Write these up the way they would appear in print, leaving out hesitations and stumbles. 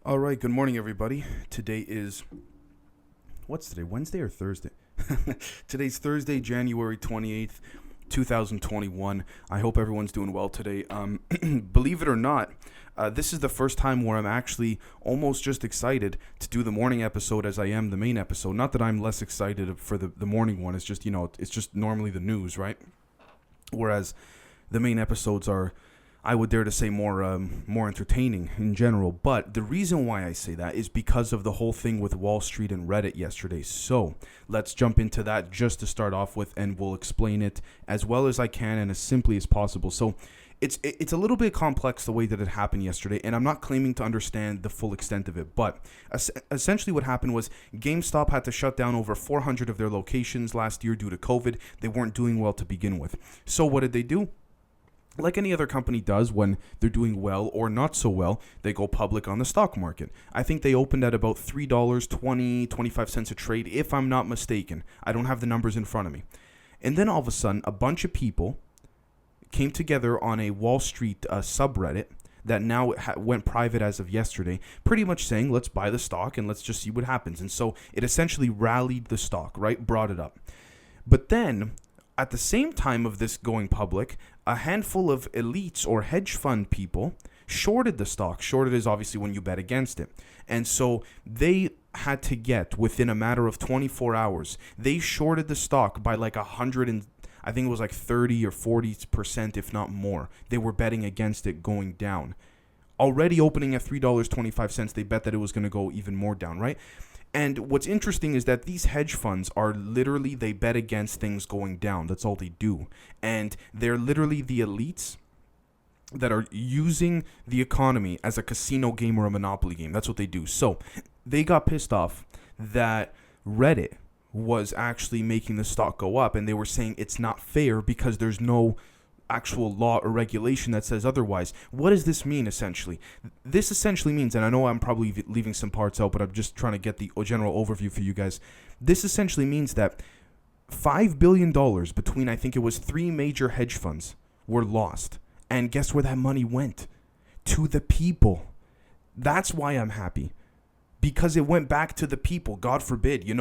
All right, good morning, everybody. Today is, what's today, Wednesday or Thursday? Today's Thursday, January 28th, 2021. I hope everyone's doing well today. Believe it or not, this is the first time where I'm actually almost just excited to do the morning episode as I am the main episode. Not that I'm less excited for the morning one. It's just, it's just normally the news, right? Whereas the main episodes are, I would dare to say, more entertaining in general. But the reason why I say that is because of the whole thing with Wall Street and Reddit yesterday. So let's jump into that just to start off with, and we'll explain it as well as I can and as simply as possible. So it's a little bit complex the way that it happened yesterday, and I'm not claiming to understand the full extent of it. But essentially what happened was GameStop had to shut down over 400 of their locations last year due to COVID. They weren't doing well to begin with. So what did they do? Like any other company does when they're doing well or not so well, they go public on the stock market. I think they opened at about $3.25 a trade, if I'm not mistaken. I don't have the numbers in front of me. And then all of a sudden, a bunch of people came together on a Wall Street subreddit that now went private as of yesterday, pretty much saying, let's buy the stock and let's just see what happens. And so it essentially rallied the stock, right? Brought it up. But then, at the same time of this going public, a handful of elites or hedge fund people shorted the stock. Shorted is obviously when you bet against it. And so they had to get, within a matter of 24 hours, they shorted the stock by like 100 and I think it was like 30 or 40%, if not more. They were betting against it going down. Already opening at $3.25, they bet that it was going to go even more down, right? And what's interesting is that these hedge funds are literally, they bet against things going down. That's all they do. And they're literally the elites that are using the economy as a casino game or a monopoly game. That's what they do. So they got pissed off that Reddit was actually making the stock go up. And they were saying it's not fair because there's no actual law or regulation that says otherwise. What does this mean, essentially? This essentially means, and I know I'm probably leaving some parts out, but I'm just trying to get the general overview for you guys. This essentially means that $5 billion between, I think it was 3 major hedge funds, were lost. And guess where that money went? To the people. That's why I'm happy. Because it went back to the people. God forbid, you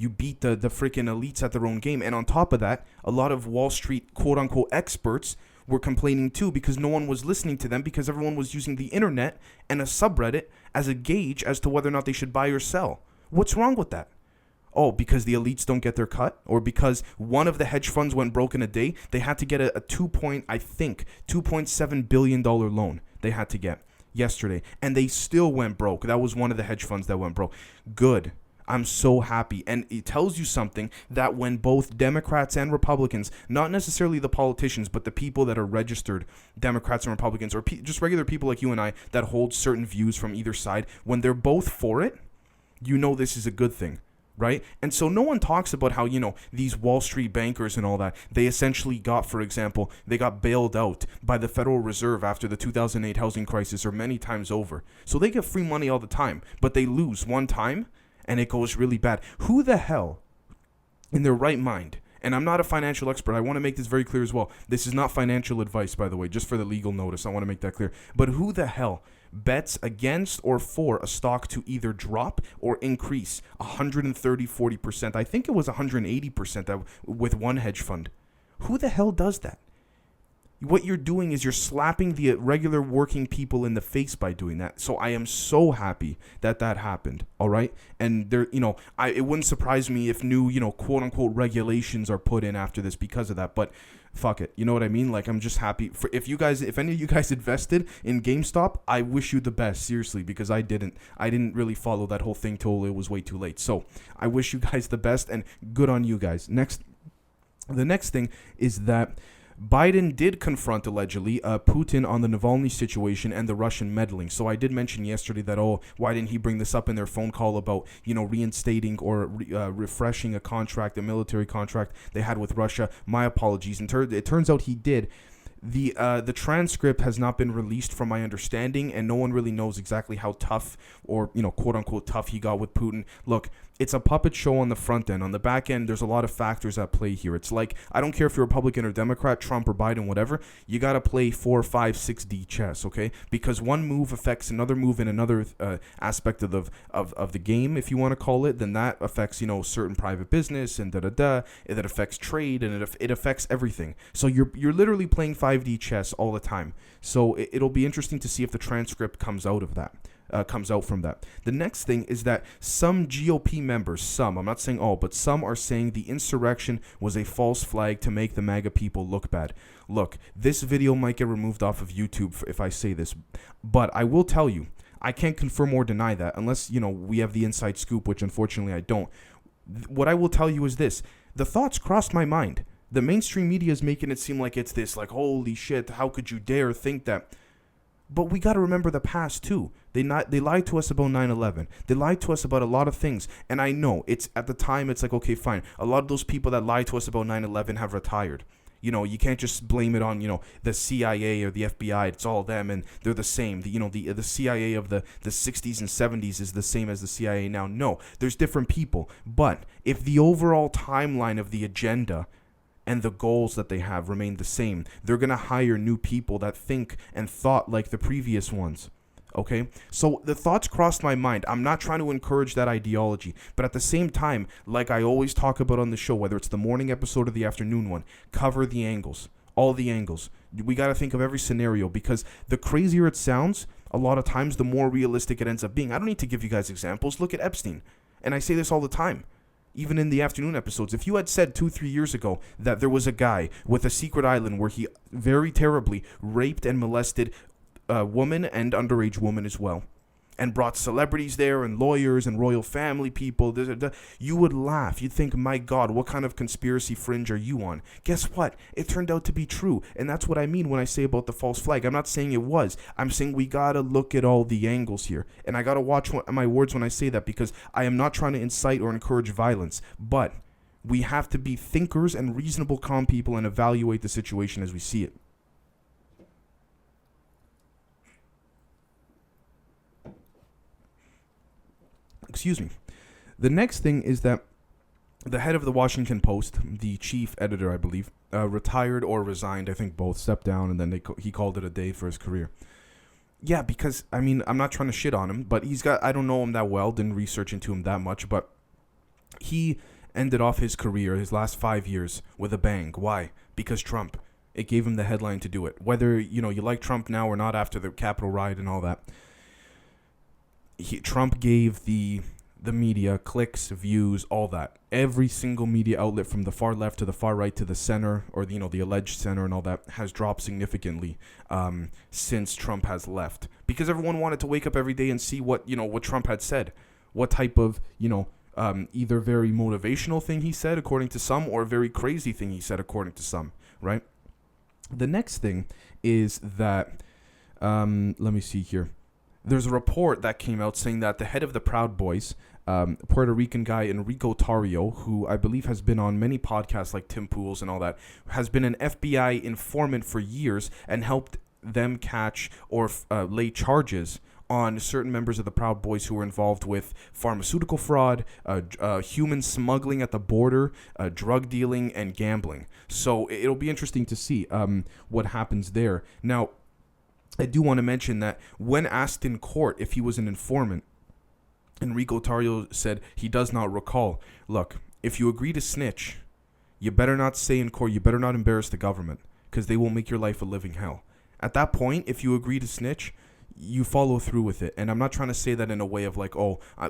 beat the freaking elites at their own game. And on top of that, a lot of Wall Street quote-unquote experts were complaining too because no one was listening to them because everyone was using the internet and a subreddit as a gauge as to whether or not they should buy or sell. What's wrong with that? Oh, because the elites don't get their cut? Or because one of the hedge funds went broke in a day? They had to get a $2.7 billion loan they had to get yesterday, and they still went broke. That was one of the hedge funds that went broke. Good. I'm so happy. And it tells you something that when both Democrats and Republicans, not necessarily the politicians, but the people that are registered Democrats and Republicans, or just regular people like you and I that hold certain views from either side, when they're both for it, this is a good thing. Right? And so no one talks about how, these Wall Street bankers and all that, they essentially got, for example, they got bailed out by the Federal Reserve after the 2008 housing crisis or many times over. So they get free money all the time, but they lose one time and it goes really bad. Who the hell in their right mind? And I'm not a financial expert. I want to make this very clear as well. This is not financial advice, by the way, just for the legal notice. I want to make that clear. But who the hell bets against or for a stock to either drop or increase 130, 40%? I think it was 180% with one hedge fund. Who the hell does that? What you're doing is you're slapping the regular working people in the face by doing that. So I am so happy that happened. All right. And there, it wouldn't surprise me if new, quote unquote regulations are put in after this because of that. But fuck it. You know what I mean? Like, I'm just happy for if any of you guys invested in GameStop, I wish you the best, seriously, because I didn't really follow that whole thing till it was way too late. So I wish you guys the best and good on you guys. The next thing is that Biden did confront, allegedly, Putin on the Navalny situation and the Russian meddling. So I did mention yesterday that, why didn't he bring this up in their phone call about, reinstating or refreshing a military contract they had with Russia? My apologies. And it turns out he did. The transcript has not been released from my understanding, and no one really knows exactly how tough or, quote unquote tough he got with Putin. Look, it's a puppet show on the front end. On the back end, there's a lot of factors at play here. It's like, I don't care if you're Republican or Democrat, Trump or Biden, whatever. You got to play 4, 5, 6D chess, okay? Because one move affects another move in another aspect of the game, if you want to call it. Then that affects, certain private business and da-da-da. That affects trade, and it affects everything. So you're literally playing 5D chess all the time. So it'll be interesting to see if the transcript comes out of that. Comes out from that. The next thing is that some GOP members, I'm not saying all, but some are saying the insurrection was a false flag to make the MAGA people look bad. Look, this video might get removed off of YouTube if I say this, but I will tell you, I can't confirm or deny that unless, we have the inside scoop, which unfortunately I don't. What I will tell you is this. The thoughts crossed my mind. The mainstream media is making it seem like it's this, like, holy shit, how could you dare think that? But we got to remember the past, too. They lied to us about 9/11. They lied to us about a lot of things. And I know, at the time, it's like, okay, fine. A lot of those people that lied to us about 9/11 have retired. You can't just blame it on, the CIA or the FBI. It's all them, and they're the same. The CIA of the 60s and 70s is the same as the CIA now. No, there's different people. But if the overall timeline of the agenda and the goals that they have remain the same, they're going to hire new people that think and thought like the previous ones. Okay? So the thoughts crossed my mind. I'm not trying to encourage that ideology, but at the same time, like I always talk about on the show, whether it's the morning episode or the afternoon one, cover the angles. All the angles. We got to think of every scenario, because the crazier it sounds, a lot of times, the more realistic it ends up being. I don't need to give you guys examples. Look at Epstein. And I say this all the time. Even in the afternoon episodes, if you had said 2-3 years ago that there was a guy with a secret island where he very terribly raped and molested a woman and underage woman as well, and brought celebrities there and lawyers and royal family people, you would laugh. You'd think, my God, what kind of conspiracy fringe are you on? Guess what? It turned out to be true. And that's what I mean when I say about the false flag. I'm not saying it was. I'm saying we got to look at all the angles here. And I got to watch my words when I say that, because I am not trying to incite or encourage violence. But we have to be thinkers and reasonable, calm people and evaluate the situation as we see it. Excuse me. The next thing is that the head of the Washington Post, the chief editor, I believe, retired or resigned. I think both stepped down, and then he called it a day for his career. Yeah, because, I'm not trying to shit on him, but I don't know him that well, didn't research into him that much, but he ended off his career, his last 5 years, with a bang. Why? Because Trump. It gave him the headline to do it. Whether, you like Trump now or not after the Capitol riot and all that, Trump gave the media clicks, views, all that. Every single media outlet from the far left to the far right to the center, or the alleged center and all that, has dropped significantly since Trump has left, because everyone wanted to wake up every day and see what Trump had said, what type of either very motivational thing he said according to some, or a very crazy thing he said according to some. Right. The next thing is that let me see here. There's a report that came out saying that the head of the Proud Boys, Puerto Rican guy Enrico Tarrio, who I believe has been on many podcasts like Tim Pool's and all that, has been an FBI informant for years and helped them catch or lay charges on certain members of the Proud Boys who were involved with pharmaceutical fraud, human smuggling at the border, drug dealing, and gambling. So it'll be interesting to see what happens there. Now, I do want to mention that when asked in court if he was an informant, Enrico Tarrio said he does not recall. Look, if you agree to snitch, you better not say in court, you better not embarrass the government, because they will make your life a living hell. At that point, if you agree to snitch, you follow through with it. And I'm not trying to say that in a way of like,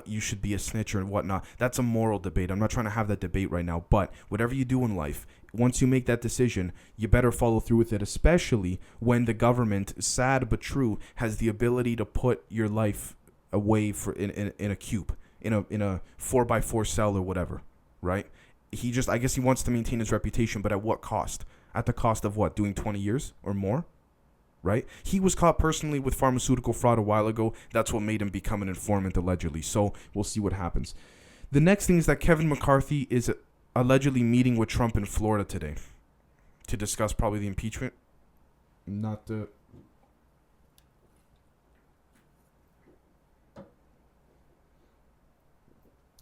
you should be a snitch or whatnot. That's a moral debate. I'm not trying to have that debate right now. But whatever you do in life, once you make that decision, you better follow through with it, especially when the government, sad but true, has the ability to put your life away in a cube, in a 4x4 cell or whatever, right? I guess he wants to maintain his reputation, but at what cost? At the cost of what? Doing 20 years or more? Right? He was caught personally with pharmaceutical fraud a while ago. That's what made him become an informant, allegedly. So we'll see what happens. The next thing is that Kevin McCarthy is allegedly meeting with Trump in Florida today to discuss probably the impeachment. Not the...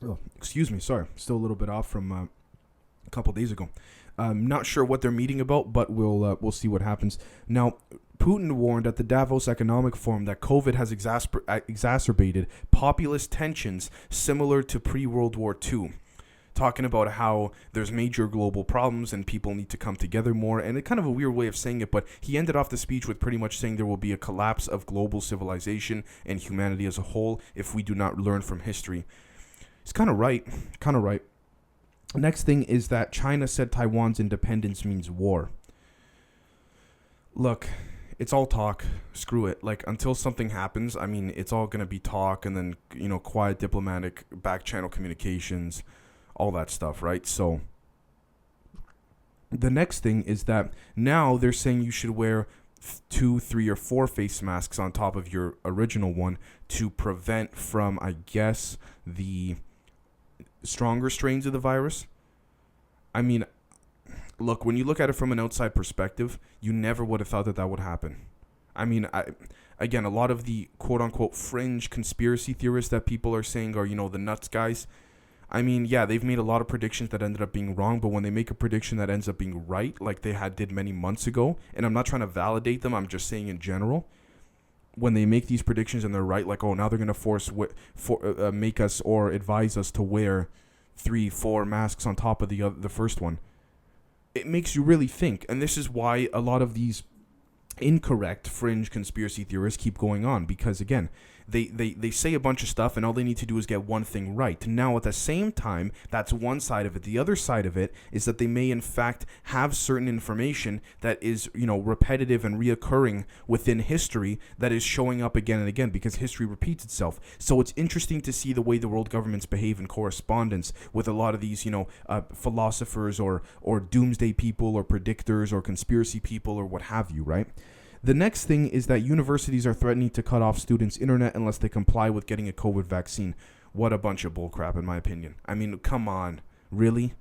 Oh, excuse me, sorry, still a little bit off from a couple days ago. I'm not sure what they're meeting about, but we'll see what happens. Now, Putin warned at the Davos Economic Forum that COVID has exacerbated populist tensions similar to pre-World War II, talking about how there's major global problems and people need to come together more, and it's kind of a weird way of saying it, but he ended off the speech with pretty much saying there will be a collapse of global civilization and humanity as a whole if we do not learn from history. He's kind of right. Next thing is that China said Taiwan's independence means war. Look, it's all talk. Screw it. Like, until something happens, I mean, it's all going to be talk and then, quiet diplomatic back channel communications, all that stuff, right? So the next thing is that now they're saying you should wear 2, 3, or 4 face masks on top of your original one to prevent from, I guess, the stronger strains of the virus. I mean, look, when you look at it from an outside perspective, you never would have thought that would happen. I mean, again, a lot of the quote-unquote fringe conspiracy theorists that people are saying are, the nuts guys. I mean, yeah, they've made a lot of predictions that ended up being wrong, but when they make a prediction that ends up being right, like they did many months ago, and I'm not trying to validate them, I'm just saying in general, when they make these predictions and they're right, like, oh, now they're going to make us or advise us to wear 3, 4 masks on top of the first one. It makes you really think, and this is why a lot of these incorrect fringe conspiracy theorists keep going on, because again, they say a bunch of stuff and all they need to do is get one thing right. Now at the same time, that's one side of it. The other side of it is that they may in fact have certain information that is repetitive and reoccurring within history that is showing up again and again, because history repeats itself. So it's interesting to see the way the world governments behave in correspondence with a lot of these philosophers or doomsday people or predictors or conspiracy people or what have you, right? The next thing is that universities are threatening to cut off students' internet unless they comply with getting a COVID vaccine. What a bunch of bullcrap, in my opinion. I mean, come on. Really?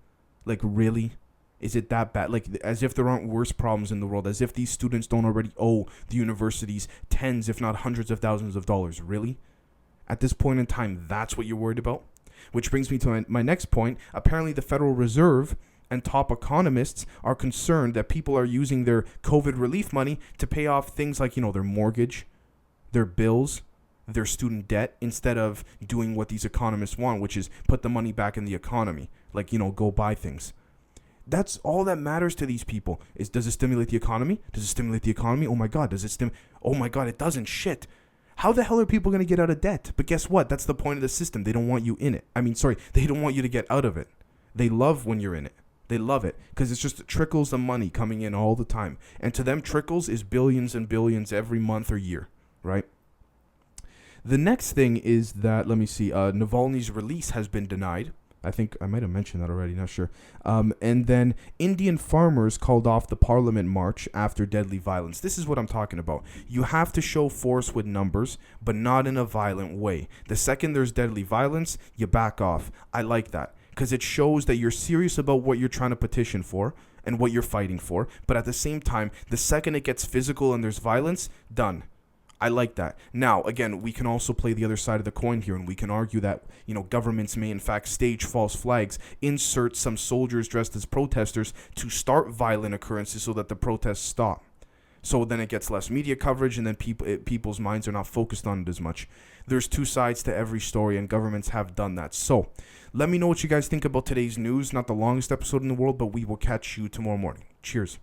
Like, really? Is it that bad? Like, as if there aren't worse problems in the world. As if these students don't already owe the universities tens, if not hundreds of thousands of dollars. Really? At this point in time, that's what you're worried about? Which brings me to my next point. Apparently, the Federal Reserve and top economists are concerned that people are using their COVID relief money to pay off things like, their mortgage, their bills, their student debt, instead of doing what these economists want, which is put the money back in the economy, like, go buy things. That's all that matters to these people. Does it stimulate the economy? Does it stimulate the economy? Oh my God, oh my God, it doesn't. Shit. How the hell are people going to get out of debt? But guess what? That's the point of the system. They don't want you in it. They don't want you to get out of it. They love when you're in it. They love it because it's just trickles of money coming in all the time. And to them, trickles is billions and billions every month or year, right? The next thing is that, let me see, Navalny's release has been denied. I think I might have mentioned that already, not sure. And then Indian farmers called off the parliament march after deadly violence. This is what I'm talking about. You have to show force with numbers, but not in a violent way. The second there's deadly violence, you back off. I like that, because it shows that you're serious about what you're trying to petition for and what you're fighting for. But at the same time, the second it gets physical and there's violence, done. I like that. Now, again, we can also play the other side of the coin here, and we can argue that, governments may in fact stage false flags, insert some soldiers dressed as protesters to start violent occurrences so that the protests stop. So then it gets less media coverage, and then people's minds are not focused on it as much. There's two sides to every story, and governments have done that. So let me know what you guys think about today's news. Not the longest episode in the world, but we will catch you tomorrow morning. Cheers.